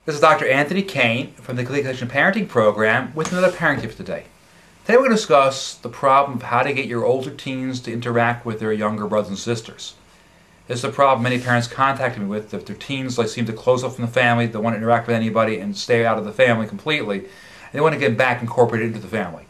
This is Dr. Anthony Kane from the Complete Connection Parenting Program with another parent tip today. Today we're going to discuss the problem of how to get your older teens to interact with their younger brothers and sisters. This is a problem many parents contact me with, that their teens seem to close off from the family, they don't want to interact with anybody and stay out of the family completely, and they want to get back incorporated into the family.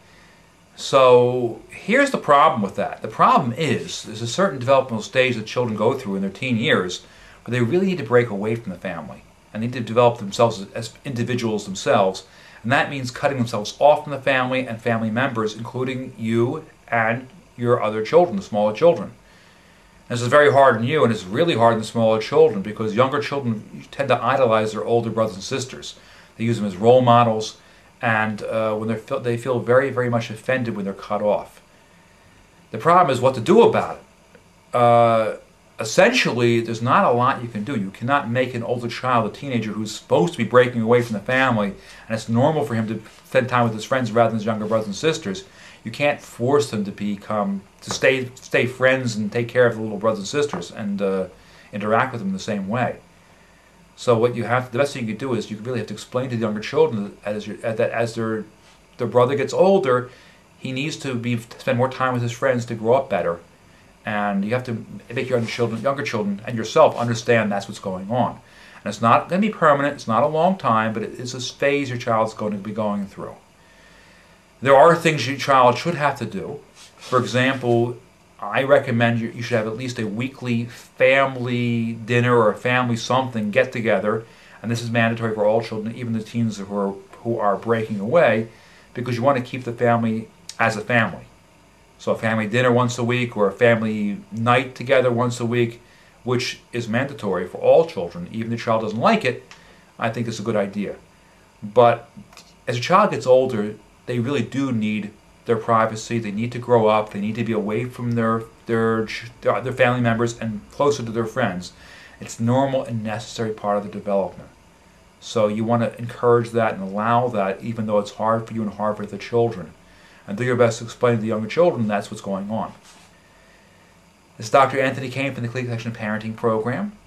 So here's the problem with that. The problem is there's a certain developmental stage that children go through in their teen years where they really need to break away from the family and need to develop themselves as individuals themselves, and that means cutting themselves off from the family and family members, including you and your other children, the smaller children. This is very hard on you, and it's really hard on the smaller children because younger children tend to idolize their older brothers and sisters. They use them as role models, and when they feel very, very much offended when they're cut off. The problem is what to do about it. Essentially, there's not a lot you can do. You cannot make an older child, a teenager who's supposed to be breaking away from the family, and it's normal for him to spend time with his friends rather than his younger brothers and sisters. You can't force them to stay friends and take care of the little brothers and sisters and interact with them in the same way. So the best thing you can do is you really have to explain to the younger children that as their brother gets older, he needs to spend more time with his friends to grow up better. And you have to make your younger children and yourself understand that's what's going on. And it's not going to be permanent, it's not a long time, but it is a phase your child's going to be going through. There are things your child should have to do. For example, I recommend you should have at least a weekly family dinner or a family something get-together, and this is mandatory for all children, even the teens who are breaking away, because you want to keep the family as a family. So a family dinner once a week or a family night together once a week, which is mandatory for all children. Even if the child doesn't like it, I think it's a good idea. But as a child gets older, they really do need their privacy. They need to grow up. They need to be away from their family members and closer to their friends. It's normal and necessary part of the development. So you want to encourage that and allow that, even though it's hard for you and hard for the children. And do your best to explain to the younger children that's what's going on. This is Dr. Anthony Kane from the Complete Connection Parenting Program.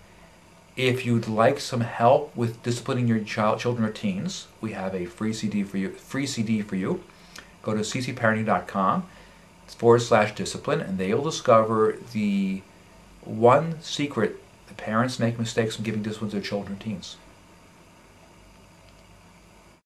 If you'd like some help with disciplining your children or teens, we have a free CD for you. Go to ccparenting.com/discipline, and they'll discover the one secret that parents make mistakes in giving discipline to their children or teens.